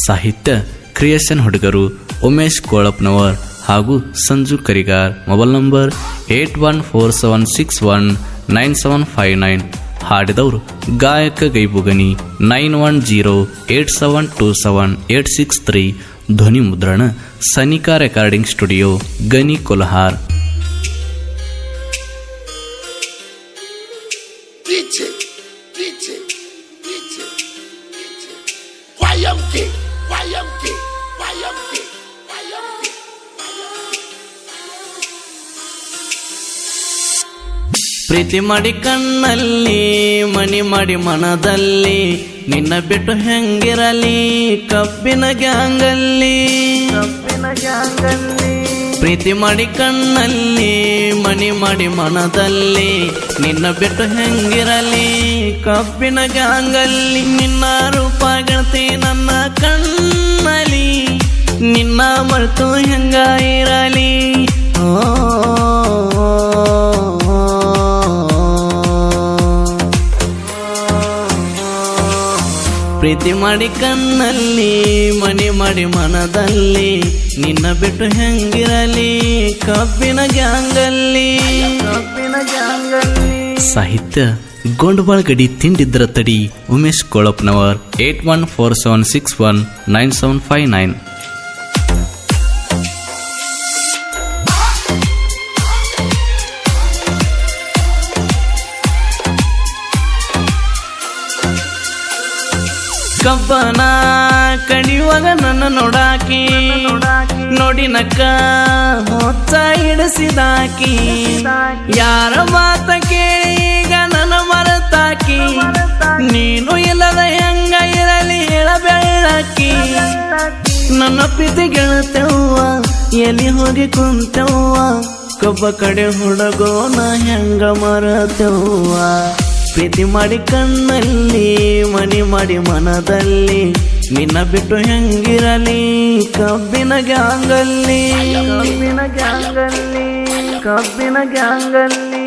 ಸಾಹಿತ್ಯ ಕ್ರಿಯೇಷನ್ ಹುಡುಗರು ಉಮೇಶ್ ಕೋಳಪ್ನವರ್ ಹಾಗೂ ಸಂಜು ಕರಿಗಾರ್. Mobile number 8147619759. ಹಾಡಿದವರು ಗಾಯಕ ಗೈಬುಗನಿ 9108727863. ಧ್ವನಿ ಮುದ್ರಣ ಸನಿಕಾ ರೆಕಾರ್ಡಿಂಗ್ ಸ್ಟುಡಿಯೋ ಗನಿ ಕೊಲ್ಹಾರ್. ಪ್ರೀತಿ ಮಾಡಿ ಕಣ್ಣಲ್ಲಿ ಮನಿ ಮಾಡಿ ಮನದಲ್ಲಿ ನಿನ್ನ ಬಿಟ್ಟು ಹೆಂಗಿರಲಿ ಕಬ್ಬಿನ ಗ್ಯಾಂಗಲ್ಲಿ. ಪ್ರೀತಿ ಮಾಡಿ ಕಣ್ಣಲ್ಲಿ ಮನಿ ಮಾಡಿ ಮನದಲ್ಲಿ ನಿನ್ನ ಬಿಟ್ಟು ಹೆಂಗಿರಲಿ ಕಬ್ಬಿನ ಗ್ಯಾಂಗಲ್ಲಿ. ನಿನ್ನ ರೂಪ ಗೆಳತಿ ನನ್ನ ಕಣ್ಣಲ್ಲಿ ನಿನ್ನ ಮರೆತು ಹೆಂಗ ಇರಲಿ. ಪ್ರೀತಿ ಮಾಡಿ ಕಣ್ಣಲ್ಲಿ ಮನಿ ಮಾಡಿ ಮನದಲ್ಲಿ ನಿನ್ನ ಬಿಟ್ಟು ಹೆಂಗಿರಲಿ ಕಬ್ಬಿನ ಗ್ಯಾಂಗಲ್ಲಿ. ಸಾಹಿತ್ಯ ಗೊಂಡಬಾಳ್ ಗಡಿ ತಿಂಡಿದ್ರ ತಡಿ ಉಮೇಶ್ ಕೋಳಪ್ನವರ್ 8147619759. ಕಬ್ಬನ ಕಡಿಯುವಾಗ ನನ್ನ ನೋಡಾಕಿ ನೋಡಿ ನಕ್ಕ ಹೊತ್ತ ಹಿಡಿಸಿದಾಕಿ. ಯಾರ ಮಾತ ಕೇಳೀಗ ನನ್ನ ಮರೆತಾಕಿ ನೀನು ಇಲ್ಲದ ಹೆಂಗ ಇರಲಿ ಹೇಳಬೇಳಾಕಿ. ನನ್ನ ಪ್ರೀತಿ ಗೆಳತೆವ್ವ ಎಲ್ಲಿ ಹೋಗಿ ಕುಂತೆವ್ವ ಕಬ್ಬ ಕಡೆ ಹುಡುಗೋನ ಹೆಂಗ ಮರತೆವ್ವ. ಪ್ರೀತಿ ಮಾಡಿ ಕಣ್ಣಲ್ಲಿ ಮನಿ ಮಾಡಿ ಮನದಲ್ಲಿ ನಿನ್ನ ಬಿಟ್ಟು ಹೆಂಗಿರಲಿ ಕಬ್ಬಿನ ಗ್ಯಾಂಗಲ್ಲಿ. ಕಬ್ಬಿನ ಗ್ಯಾಂಗಲ್ಲಿ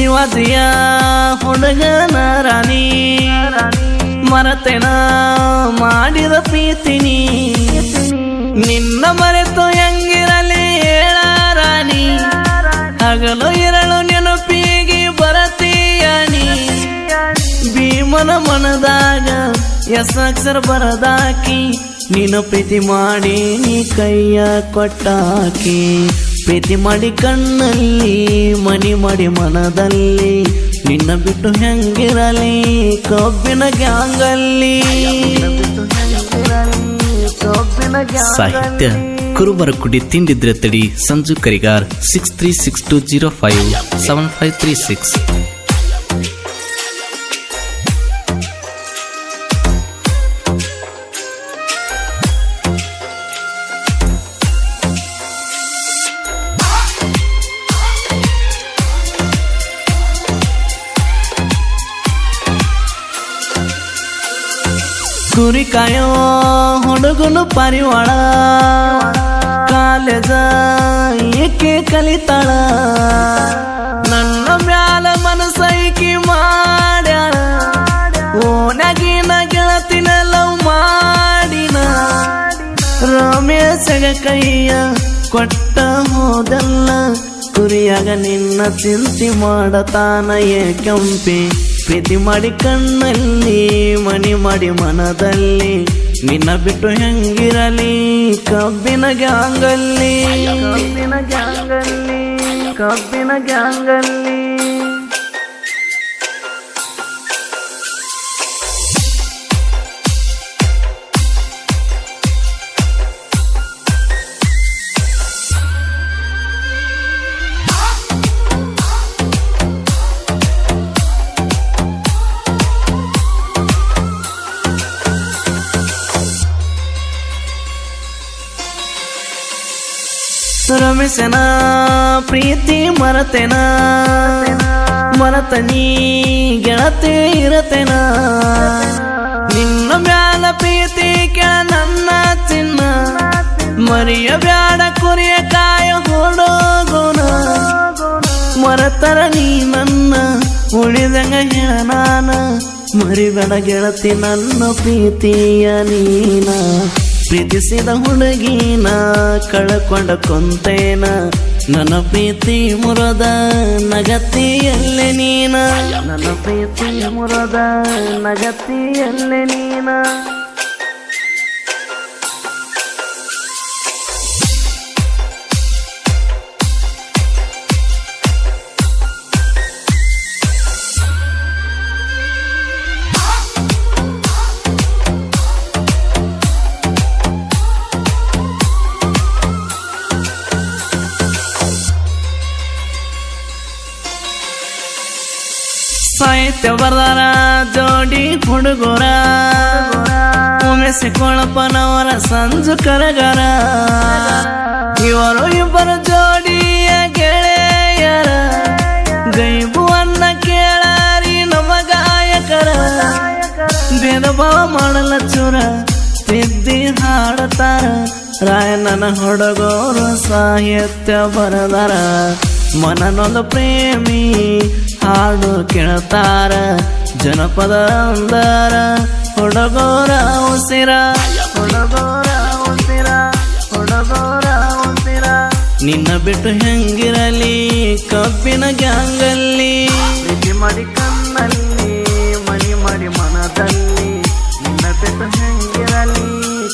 ಶಿವಾಜಿಯ ಹುಡುಗನ ರಾಣಿ ಮರತೆನ ಮಾಡಿದ ಪ್ರೀತಿನಿ ನಿನ್ನ ಮರೆತು ಹೆಂಗಿರಲಿ ಹೇಳ ರಾಣಿ. ಹಗಲು ಇರಳು ನೆನಪಿಗೆ ಬರತೀಯನಿ ಭೀಮನ ಮನದಾಗ ಎಸಾಕ್ಷರ ಬರದಾಕಿ. ನೀನು ಪ್ರೀತಿ ಮಾಡಿ ನೀ ಕೈಯ ಕೊಟ್ಟಾಕಿ. ಪ್ರೀತಿ ಮಾಡಿ ಕಣ್ಣಲ್ಲಿ ಮನಿ ಮಾಡಿ ಮನದಲ್ಲಿ ನಿನ್ನ ಬಿಟ್ಟು ಹೆಂಗಿರಲಿ ಕಬ್ಬಿನ ಗ್ಯಾಂಗಲ್ಲಿ. ಸಾಹಿತ್ಯ ಕುರುಬರ ಕುಡಿ ತಿಂಡಿದ್ರೆ ತಡಿ ಸಂಜು ಕರಿಗಾರ್ 6362057536. ಕುರಿ ಕಾಯೋ ಹುಡುಗನು ಪರಿವಾಳ ಕಾಲೇಜ ಏಕೆ ಕಲಿತಾಳ. ನನ್ನ ಮ್ಯಾಲ ಮನಸೈಕಿ ಮಾಡ್ಯಾಳ ಓನಗಿನ ಗೆಳತಿನ ಲವ್ ಮಾಡಿನ. ರಮೇಶಗ ಕೈಯ ಕೊಟ್ಟ ಹೋದಲ್ಲ ಕುರಿಯಾಗ ನಿನ್ನ ಚಿಂತೆ ಮಾಡತಾನ ಏಕೆಂಪಿ. ಪ್ರೀತಿ ಮಾಡಿ ಕಣ್ಣಲ್ಲಿ ಮನಿ ಮಾಡಿ ಮನದಲ್ಲಿ ನಿನ್ನ ಬಿಟ್ಟು ಹೆಂಗಿರಲಿ ಕಬ್ಬಿನ ಗ್ಯಾಂಗಲ್ಲಿ. ಕಬ್ಬಿನ ಗ್ಯಾಂಗಲ್ಲಿ ರಮೇಶನ ಪ್ರೀತಿ ಮರತೆನ ಮರತನಿ ಗೆಳತಿ ಇರತೆನ ನಿನ್ನ ಮ್ಯಾಲ ಪ್ರೀತಿ ಕೆಳ ನನ್ನ ಚಿನ್ನ ಮರಿಯ ಬ್ಯಾಡ ಕುರಿಯ ಕಾಯ ಹೊಡೋಗೋಣ ಮರತರ ನೀ ನನ್ನ ಉಳಿದಂಗ ನಾನ ಮರಿಬೇಡ ಗೆಳತಿ ನನ್ನ ಪ್ರೀತಿಯ ನೀನ ಪ್ರೀತಿಸಿದ ಹುಡುಗಿನ ಕಳಕೊಂಡ ಕೊಂತೇನ ನನ್ನ ಪ್ರೀತಿ ಮುರದ ನಗತಿಯಲ್ಲೇ ನೀನ ನನ್ನ ಪ್ರೀತಿ ಮುರದ ನಗತಿಯಲ್ಲೇ ನೀನ ಸಾಹಿತ್ಯ ಬರದಾರ ಜೋಡಿ ಹುಡುಗರ ಉಮೇಶ್ ಕೊಳಪ್ಪನವರ ಸಂಜು ಕರಗರ ಇವರು ಇಬ್ಬರು ಜೋಡಿಯ ಗೆಳೆಯರ ಗೈಬುವನ್ನ ಕೇಳಾರಿ ನಮ್ಮ ಗಾಯಕರ ಭೇದ ಭಾವ ಮಾಡಲ ಚೂರ ತಿದ್ದಿ ಹಾಡತಾರ ರಾಯಣ್ಣನ ಹುಡುಗರು ಸಾಹಿತ್ಯ ಬರದಾರ ಮನನೊಂದು ಪ್ರೇಮಿ ಹಾಡು ಕೇಳ್ತಾರ ಜನಪದ ಅಂದರ ಹುಡುಗೋರ ಉಸಿರ ಹುಡುಗೋರ ಉಸಿರ ಹುಡುಗೋರ ಉಸಿರ ನಿನ್ನ ಬಿಟ್ಟು ಹೆಂಗಿರಲಿ ಕಬ್ಬಿನ ಗ್ಯಾಂಗಲ್ಲಿ ಪ್ರೀತಿ ಮಾಡಿ ಕಣ್ಣಲ್ಲಿ ಮನಿ ಮಾಡಿ ಮನದಲ್ಲಿ ನಿನ್ನ ಬಿಟ್ಟು ಹೆಂಗಿರಲಿ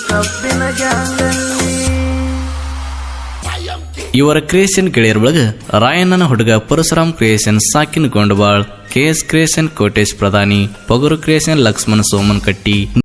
ಕಬ್ಬಿನ ಗ್ಯಾಂಗಲ್ಲಿ ಇವರ ಕ್ರಿಯೇಷನ್ ಗೆಳೆಯರ ಒಳಗ ರಾಯಣ್ಣನ ಹುಡುಗ ಪರಶುರಾಮ್ ಕ್ರಿಯೇಷನ್ ಸಾಕಿನ ಗೊಂಡಬಾಳ್ KS ಕ್ರಿಯೇಷನ್ ಕೋಟೇಶ್ ಪ್ರಧಾನಿ ಪಗುರು ಕ್ರಿಯೇಷನ್ ಲಕ್ಷ್ಮಣ ಸೋಮನ್ ಕಟ್ಟಿ